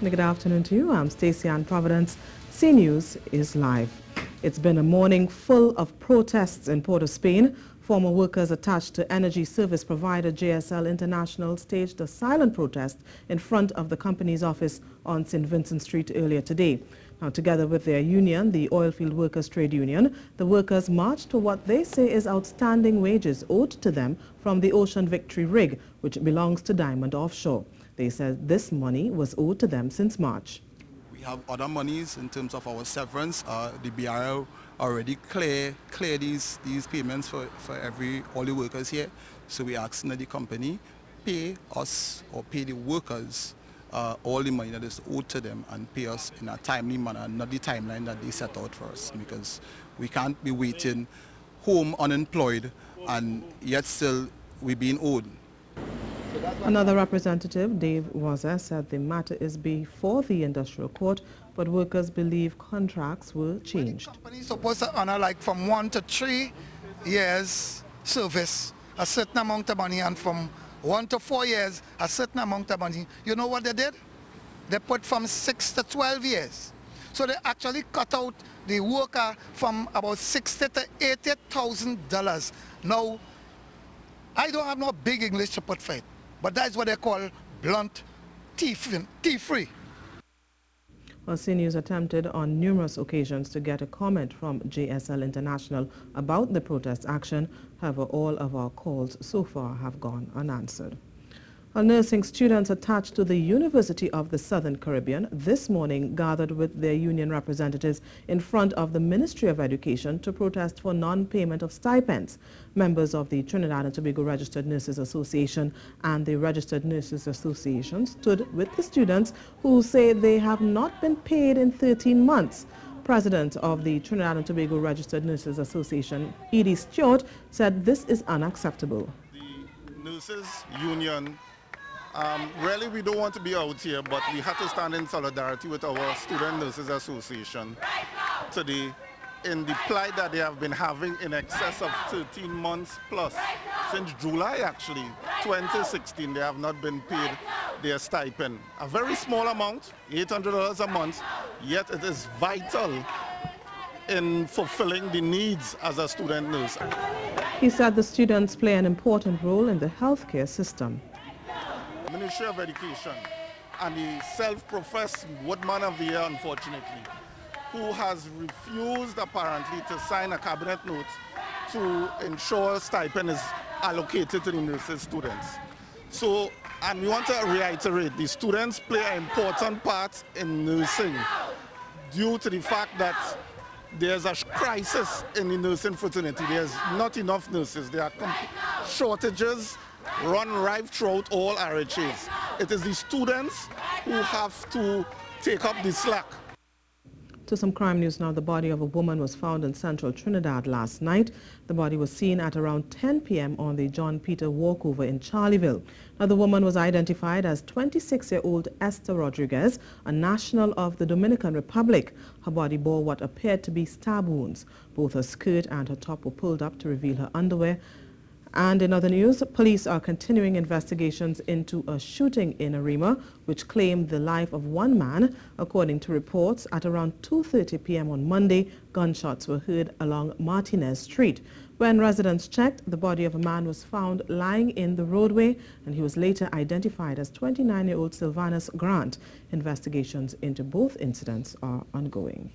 Good afternoon to you. I'm Stacey Ann Providence. C News is live. It's been a morning full of protests in Port of Spain. Former workers attached to energy service provider JSL International staged a silent protest in front of the company's office on St. Vincent Street earlier today. Now, together with their union, the Oilfield Workers Trade Union, the workers marched to what they say is outstanding wages owed to them from the Ocean Victory rig, which belongs to Diamond Offshore. They said this money was owed to them since March. We have other monies in terms of our severance. The BRL already clear these payments for all the workers here. So we asking that the company pay us or pay the workers all the money that is owed to them and pay us in a timely manner, not the timeline that they set out for us, because we can't be waiting home unemployed and yet still we're being owed. Another representative, Dave Waza, said the matter is before the industrial court, but workers believe contracts were changed. The company is supposed to honor like from 1 to 3 years service, a certain amount of money, and from 1 to 4 years, a certain amount of money. You know what they did? They put from 6 to 12 years. So they actually cut out the worker from about $60,000 to $80,000. Now, I don't have no big English to put for it, but that's what they call blunt, tea-free. Well, CNews attempted on numerous occasions to get a comment from JSL International about the protest action. However, all of our calls so far have gone unanswered. Well, nursing students attached to the University of the Southern Caribbean this morning gathered with their union representatives in front of the Ministry of Education to protest for non-payment of stipends. Members of the Trinidad and Tobago Registered Nurses Association and the Registered Nurses Association stood with the students who say they have not been paid in 13 months. President of the Trinidad and Tobago Registered Nurses Association, Edie Stewart, said this is unacceptable. The nurses union, really we don't want to be out here, but we have to stand in solidarity with our Student Nurses Association today in the plight that they have been having in excess of 13 months plus. Since July actually, 2016, they have not been paid their stipend. A very small amount, $800 a month, yet it is vital in fulfilling the needs as a student nurse. He said the students play an important role in the healthcare system. Ministry of Education and the self-professed Woodman of the Year, unfortunately, who has refused apparently to sign a cabinet note to ensure stipend is allocated to the nurses students. So, and we want to reiterate, the students play an important part in nursing due to the fact that there's a crisis in the nursing fraternity. There's not enough nurses. There are shortages run right throughout all RHAs. It is the students who have to take up the slack. To some crime news now. The body of a woman was found in central Trinidad last night. The body was seen at around 10 p.m. on the John Peter walkover in Charleville. Now, the woman was identified as 26-year-old Esther Rodriguez, a national of the Dominican Republic. Her body bore what appeared to be stab wounds. Both her skirt and her top were pulled up to reveal her underwear. And in other news, police are continuing investigations into a shooting in Arima, which claimed the life of one man. According to reports, at around 2:30 p.m. on Monday, gunshots were heard along Martinez Street. When residents checked, the body of a man was found lying in the roadway, and he was later identified as 29-year-old Sylvanus Grant. Investigations into both incidents are ongoing.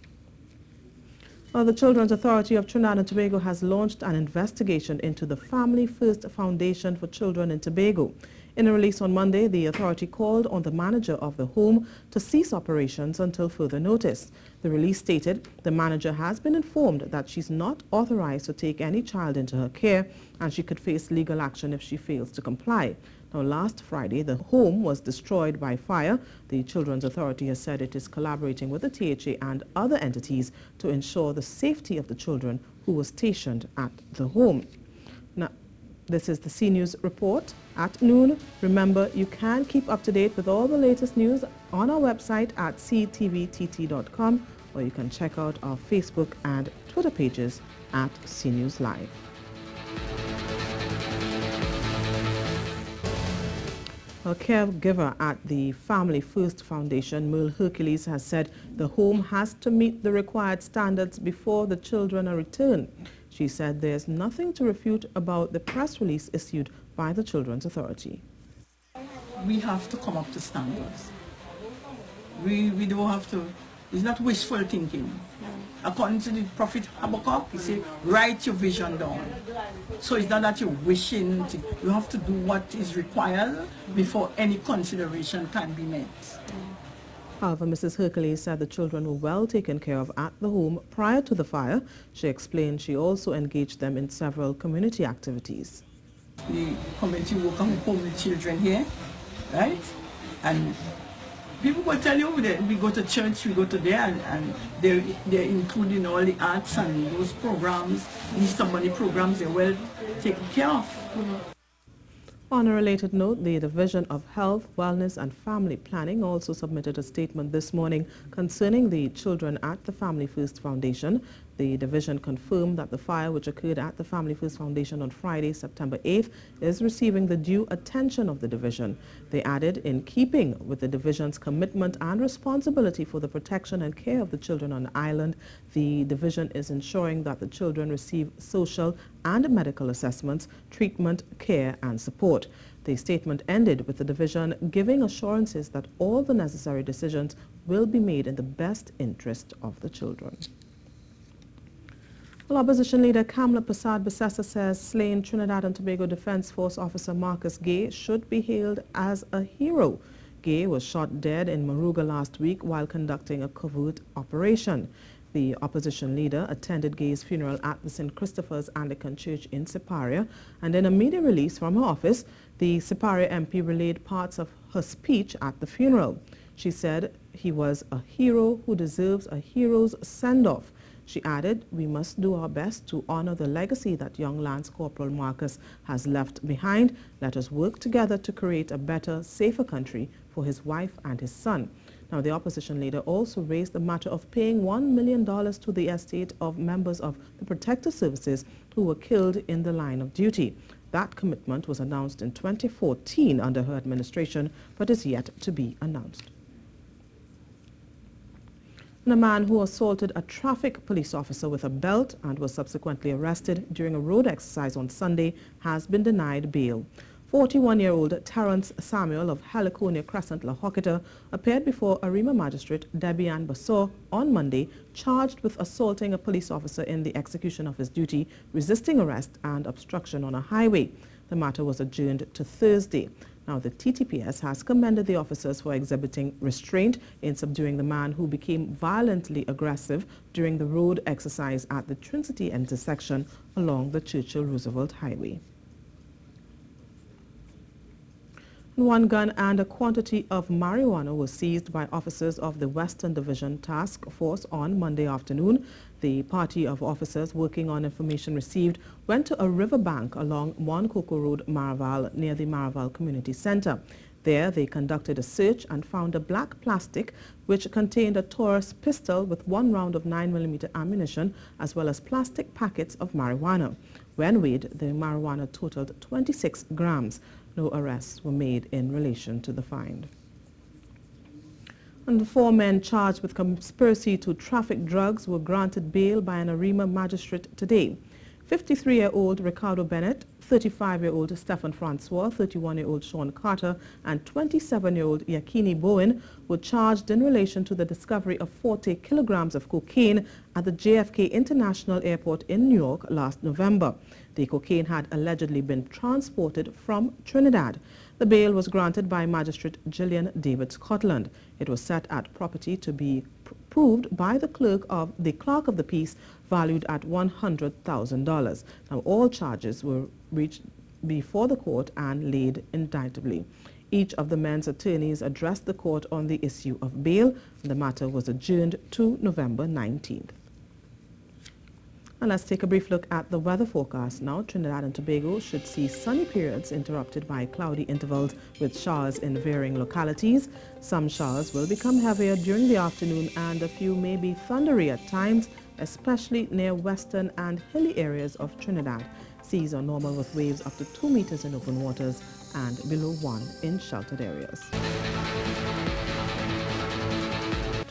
Well, the Children's Authority of Trinidad and Tobago has launched an investigation into the Family First Foundation for Children in Tobago. In a release on Monday, the authority called on the manager of the home to cease operations until further notice. The release stated the manager has been informed that she's not authorized to take any child into her care and she could face legal action if she fails to comply. Now, last Friday, the home was destroyed by fire. The Children's Authority has said it is collaborating with the THA and other entities to ensure the safety of the children who were stationed at the home. Now, this is the C News report at noon. Remember, you can keep up to date with all the latest news on our website at ctvtt.com, or you can check out our Facebook and Twitter pages at C News Live. A caregiver at the Family First Foundation, Merle Hercules, has said the home has to meet the required standards before the children are returned. She said there's nothing to refute about the press release issued by the Children's Authority. We have to come up to standards. We don't have to, it's not wishful thinking. According to the Prophet Habakkuk, he said, write your vision down. So it's not that you're wishing, you have to do what is required before any consideration can be met. However, Mrs. Hercules said the children were well taken care of at the home prior to the fire. She explained she also engaged them in several community activities. The community will come home with children here, right? And people will tell you that we go to church, we go to there, and they're including all the arts and those programs, these some money programs, they're well taken care of. On a related note, the Division of Health, Wellness and Family Planning also submitted a statement this morning concerning the children at the Family First Foundation. The division confirmed that the fire which occurred at the Family First Foundation on Friday, September 8th, is receiving the due attention of the division. They added, in keeping with the division's commitment and responsibility for the protection and care of the children on the island, the division is ensuring that the children receive social and medical assessments, treatment, care and support. The statement ended with the division giving assurances that all the necessary decisions will be made in the best interest of the children. Well, opposition leader Kamla Persad-Bissessar says slain Trinidad and Tobago Defense Force officer Marcus Gay should be hailed as a hero. Gay was shot dead in Moruga last week while conducting a covert operation. The opposition leader attended Gay's funeral at the St. Christopher's Anglican Church in Siparia, and in a media release from her office, the Siparia MP relayed parts of her speech at the funeral. She said he was a hero who deserves a hero's send-off. She added, we must do our best to honor the legacy that young Lance Corporal Marcus has left behind. Let us work together to create a better, safer country for his wife and his son. Now, the opposition leader also raised the matter of paying $1 million to the estate of members of the protective services who were killed in the line of duty. That commitment was announced in 2014 under her administration, but is yet to be announced. And a man who assaulted a traffic police officer with a belt and was subsequently arrested during a road exercise on Sunday has been denied bail. 41-year-old Terence Samuel of Heliconia Crescent, La Hocketa, appeared before Arima magistrate Debbie Ann Bassor on Monday, charged with assaulting a police officer in the execution of his duty, resisting arrest and obstruction on a highway. The matter was adjourned to Thursday. Now, the TTPS has commended the officers for exhibiting restraint in subduing the man who became violently aggressive during the road exercise at the Trinity intersection along the Churchill-Roosevelt Highway. One gun and a quantity of marijuana was seized by officers of the Western Division Task Force on Monday afternoon. The party of officers working on information received went to a riverbank along Moncoko Road, Maraval, near the Maraval Community Center. There, they conducted a search and found a black plastic which contained a Taurus pistol with 1 round of 9mm ammunition, as well as plastic packets of marijuana. When weighed, the marijuana totaled 26 grams. No arrests were made in relation to the find. And the 4 men charged with conspiracy to traffic drugs were granted bail by an Arima magistrate today. 53-year-old Ricardo Bennett, 35-year-old Stephen Francois, 31-year-old Sean Carter, and 27-year-old Yakini Bowen were charged in relation to the discovery of 40 kilograms of cocaine at the JFK International Airport in New York last November. The cocaine had allegedly been transported from Trinidad. The bail was granted by Magistrate Gillian David Scotland. It was set at property to be proved by the clerk of the peace, valued at $100,000. Now, all charges were reached before the court and laid indictably. Each of the men's attorneys addressed the court on the issue of bail. The matter was adjourned to November 19th. And let's take a brief look at the weather forecast now. Trinidad and Tobago should see sunny periods interrupted by cloudy intervals with showers in varying localities. Some showers will become heavier during the afternoon and a few may be thundery at times, especially near western and hilly areas of Trinidad. Seas are normal with waves up to 2 meters in open waters and below 1 in sheltered areas.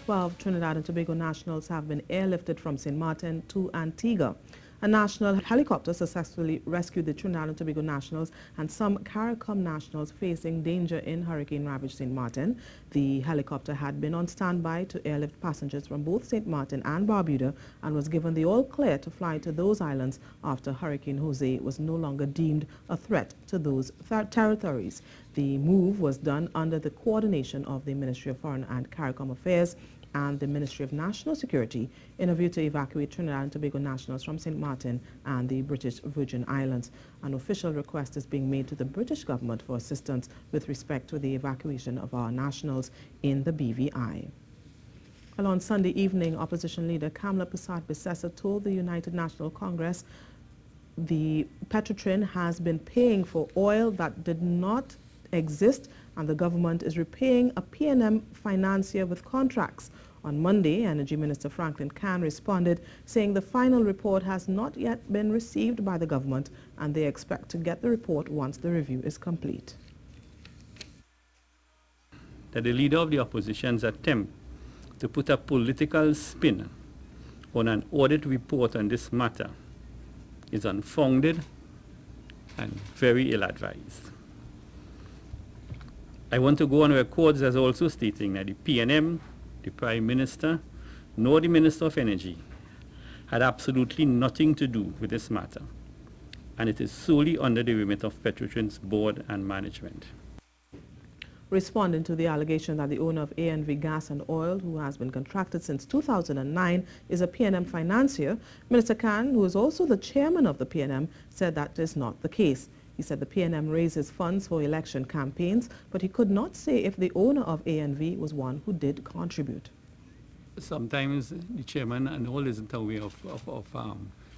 12 Trinidad and Tobago nationals have been airlifted from St. Martin to Antigua. A national helicopter successfully rescued the Trinidad and Tobago nationals and some CARICOM nationals facing danger in hurricane-ravaged St. Martin. The helicopter had been on standby to airlift passengers from both St. Martin and Barbuda and was given the all-clear to fly to those islands after Hurricane Jose was no longer deemed a threat to those territories. The move was done under the coordination of the Ministry of Foreign and CARICOM Affairs and the Ministry of National Security in a view to evacuate Trinidad and Tobago nationals from St. Martin and the British Virgin Islands. An official request is being made to the British government for assistance with respect to the evacuation of our nationals in the BVI. Well, on Sunday evening, opposition leader Kamla Persad-Bissessar told the United National Congress the Petrotrin has been paying for oil that did not exist, and the government is repaying a PNM financier with contracts. On Monday, Energy Minister Franklin Can responded, saying the final report has not yet been received by the government and they expect to get the report once the review is complete. That the leader of the opposition's attempt to put a political spin on an audit report on this matter is unfounded and very ill-advised. I want to go on record as also stating that the PNM, the Prime Minister, nor the Minister of Energy had absolutely nothing to do with this matter, and it is solely under the remit of Petrotrin's board and management. Responding to the allegation that the owner of ANV Gas and Oil, who has been contracted since 2009, is a PNM financier, Minister Khan, who is also the chairman of the PNM, said that is not the case. He said the PNM raises funds for election campaigns, but he could not say if the owner of ANV was one who did contribute. Sometimes the chairman and all isn't aware of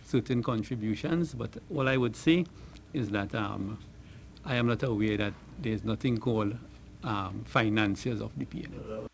certain contributions, but all I would say is that I am not aware that there's nothing called financiers of the PNM.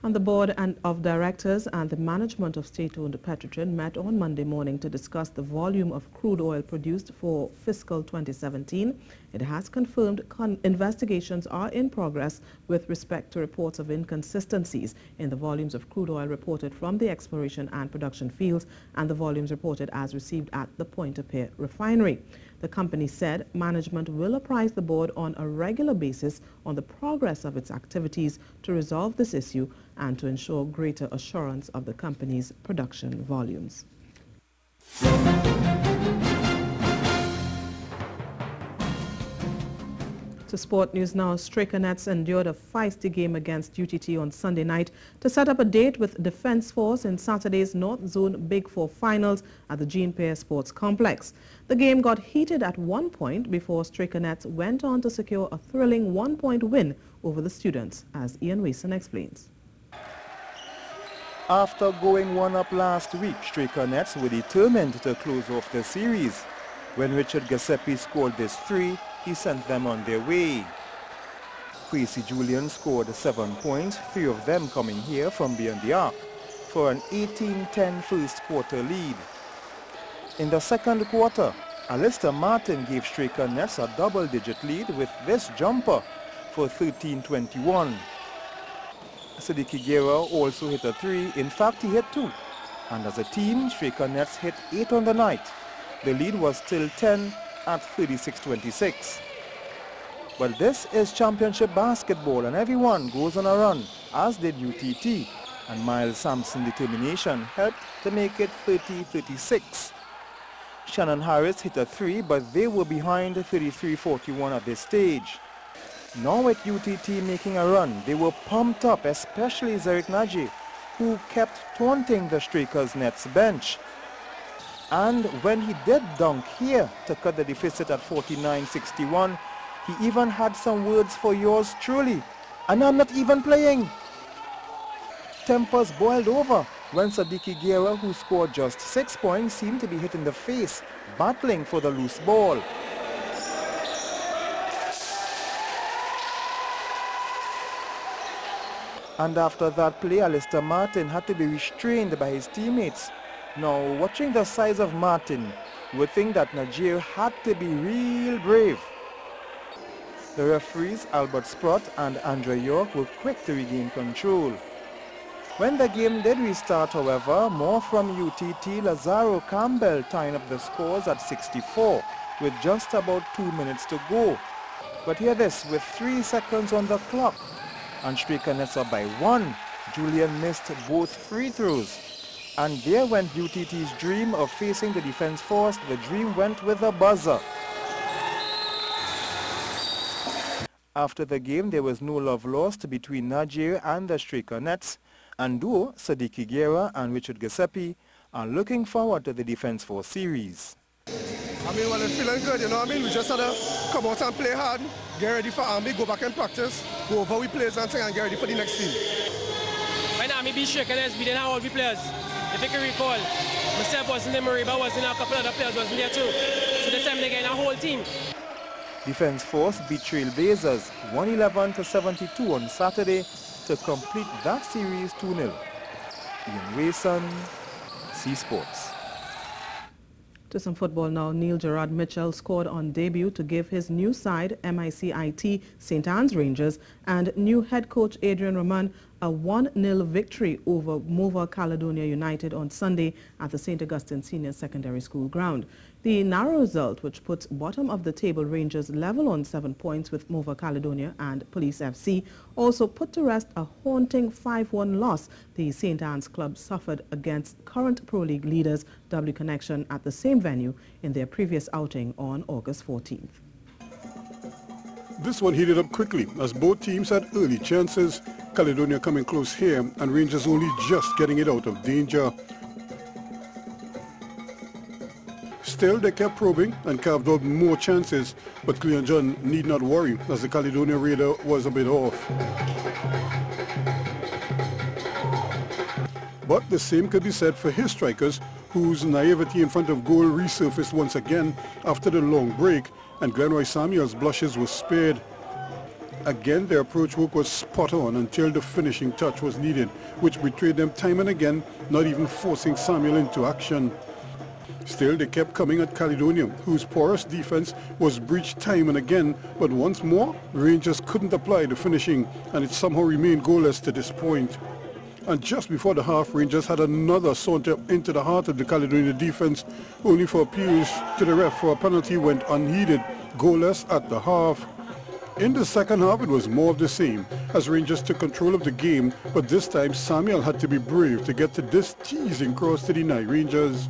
And the board of directors and the management of state-owned Petrotrin met on Monday morning to discuss the volume of crude oil produced for fiscal 2017. It has confirmed investigations are in progress with respect to reports of inconsistencies in the volumes of crude oil reported from the exploration and production fields and the volumes reported as received at the Point-a-Pear refinery. The company said management will apprise the board on a regular basis on the progress of its activities to resolve this issue and to ensure greater assurance of the company's production volumes. To sport news now, Striker Nets endured a feisty game against UTT on Sunday night to set up a date with Defence Force in Saturday's North Zone Big Four finals at the Jean Pierre Sports Complex. The game got heated at one point before Striker Nets went on to secure a thrilling one-point win over the students, as Ian Wason explains. After going one up last week, Striker Nets were determined to close off the series. When Richard Giuseppe scored this three, he sent them on their way. Quasi Julian scored 7 points, 3 of them coming here from beyond the arc, for an 18-10 first quarter lead. In the second quarter, Alistair Martin gave Striker Nets a double-digit lead with this jumper for 13-21. Siddiqui Guerra also hit a 3, in fact he hit 2. And as a team, Striker Nets hit 8 on the night. The lead was still 10 at 36-26. But this is championship basketball and everyone goes on a run, as did UTT, and Miles Sampson's determination helped to make it 30-36. Shannon Harris hit a 3, but they were behind 33-41 at this stage. Now with UTT making a run, they were pumped up, especially Zarek Naji, who kept taunting the Strikers Nets bench. And when he did dunk here to cut the deficit at 49-61, he even had some words for yours truly. And I'm not even playing. Tempers boiled over when Siddiqui Guerra, who scored just 6 points, seemed to be hit in the face, battling for the loose ball. And after that play, Alistair Martin had to be restrained by his teammates. Now, watching the size of Martin, you would think that Najir had to be real brave. The referees Albert Sprott and Andre York were quick to regain control. When the game did restart, however, more from UTT, Lazaro Campbell tying up the scores at 64 with just about 2 minutes to go. But hear this, with 3 seconds on the clock and Striker Nets up by 1, Julian missed both free throws. And there went UTT's dream of facing the defense first. The dream went with a buzzer. After the game, there was no love lost between Nigeria and the Striker Nets, and duo Sadiq Guerra and Richard Giuseppe are looking forward to the Defense Force series. I mean, well, it's feeling good, you know what I mean? We just had to come out and play hard, get ready for Army, go back and practice, go over we players and thing and get ready for the next team. When Army beat Striker Nets, we didn't have all the players. If you can recall, myself wasn't there, Mariba wasn't there, a couple other players wasn't there too. So this time they get a whole team. Defense Force beat Trailblazers 111-72 on Saturday to complete that series 2-0. Ian Rayson, C Sports. To some football now, Neil Gerard Mitchell scored on debut to give his new side, MICIT St. Anne's Rangers, and new head coach Adrian Roman a 1-0 victory over Mova Caledonia United on Sunday at the St. Augustine Senior Secondary School ground. The narrow result, which puts bottom of the table Rangers level on 7 points with Mova Caledonia and Police FC, also put to rest a haunting 5-1 loss the St. Anne's club suffered against current Pro League leaders W Connection at the same venue in their previous outing on August 14th. This one heated up quickly as both teams had early chances, Caledonia coming close here and Rangers only just getting it out of danger. Still, they kept probing and carved out more chances, but Cleon John need not worry as the Caledonia Raider was a bit off. But the same could be said for his strikers, whose naivety in front of goal resurfaced once again after the long break, and Glenroy Samuel's blushes were spared. Again, their approach work was spot on until the finishing touch was needed, which betrayed them time and again, not even forcing Samuel into action. Still, they kept coming at Caledonia, whose porous defense was breached time and again, but once more, Rangers couldn't apply the finishing, and it somehow remained goalless to this point. And just before the half, Rangers had another saunter into the heart of the Caledonia defense, only for appeals to the ref for a penalty went unheeded, goalless at the half. In the second half, it was more of the same, as Rangers took control of the game, but this time Samuel had to be brave to get to this teasing cross to deny Rangers.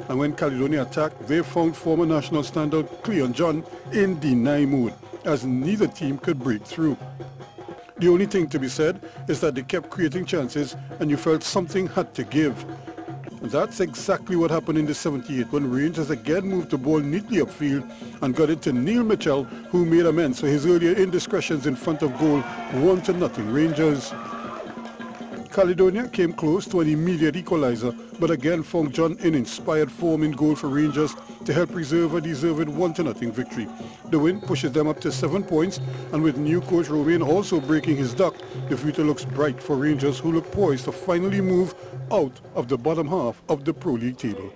And when Caledonia attacked, they found former national standout Cleon John in deny mode, as neither team could break through. The only thing to be said is that they kept creating chances and you felt something had to give. And that's exactly what happened in the 78th when Rangers again moved the ball neatly upfield and got it to Neil Mitchell, who made amends for his earlier indiscretions in front of goal, 1-0 Rangers. Caledonia came close to an immediate equalizer, but again found John in inspired form in goal for Rangers to help preserve a deserved 1-0 victory. The win pushes them up to 7 points, and with new coach Romain also breaking his duck, the future looks bright for Rangers, who look poised to finally move out of the bottom half of the Pro League table.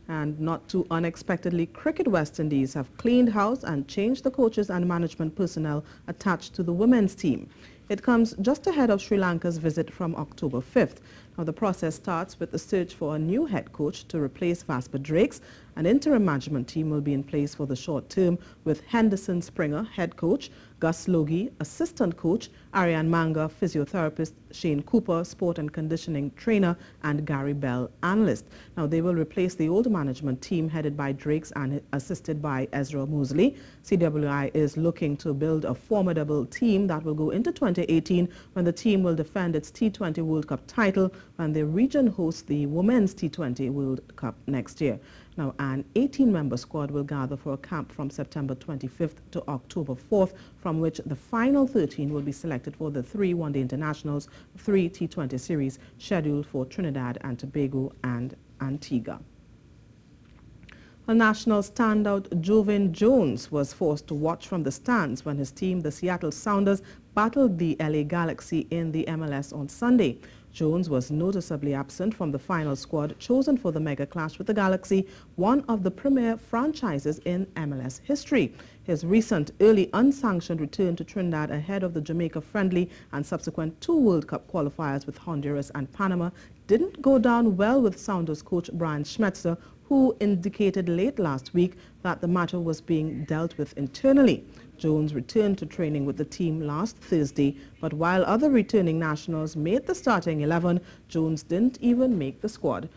And not too unexpectedly, Cricket West Indies have cleaned house and changed the coaches and management personnel attached to the women's team. It comes just ahead of Sri Lanka's visit from October 5th. Now, the process starts with the search for a new head coach to replace Vasper Drakes. An interim management team will be in place for the short term with Henderson Springer, head coach, Gus Logie, assistant coach, Ariane Manga, physiotherapist, Shane Cooper, sport and conditioning trainer, and Gary Bell, analyst. Now, they will replace the old management team headed by Drakes and assisted by Ezra Mosley. CWI is looking to build a formidable team that will go into 2018 when the team will defend its T20 World Cup title when the region hosts the Women's T20 World Cup next year. Now, an 18-member squad will gather for a camp from September 25th to October 4th, from which the final 13 will be selected for the 3 one-day internationals, 3 T20 series scheduled for Trinidad and Tobago and Antigua. A national standout, Jermaine Jones, was forced to watch from the stands when his team, the Seattle Sounders, battled the LA Galaxy in the MLS on Sunday. Jones was noticeably absent from the final squad chosen for the mega clash with the Galaxy, one of the premier franchises in MLS history. His recent early unsanctioned return to Trinidad ahead of the Jamaica friendly and subsequent 2 World Cup qualifiers with Honduras and Panama didn't go down well with Sounders coach Brian Schmetzer, who indicated late last week that the matter was being dealt with internally. Jones returned to training with the team last Thursday, but while other returning nationals made the starting 11, Jones didn't even make the squad.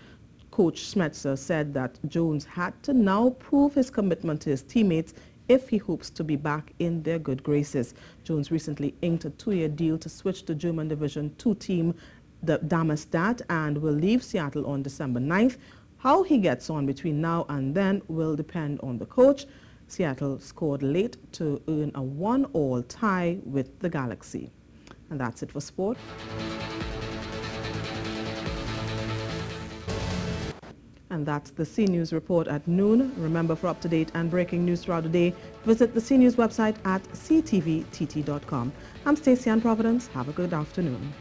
Coach Schmetzer said that Jones had to now prove his commitment to his teammates if he hopes to be back in their good graces. Jones recently inked a 2-year deal to switch to German Division 2 team, the Darmstadt, and will leave Seattle on December 9th. How he gets on between now and then will depend on the coach. Seattle scored late to earn a 1-1 tie with the Galaxy. And that's it for sport. And that's the C News report at noon. Remember, for up-to-date and breaking news throughout the day, visit the C News website at ctvtt.com. I'm Stacey Ann Providence. Have a good afternoon.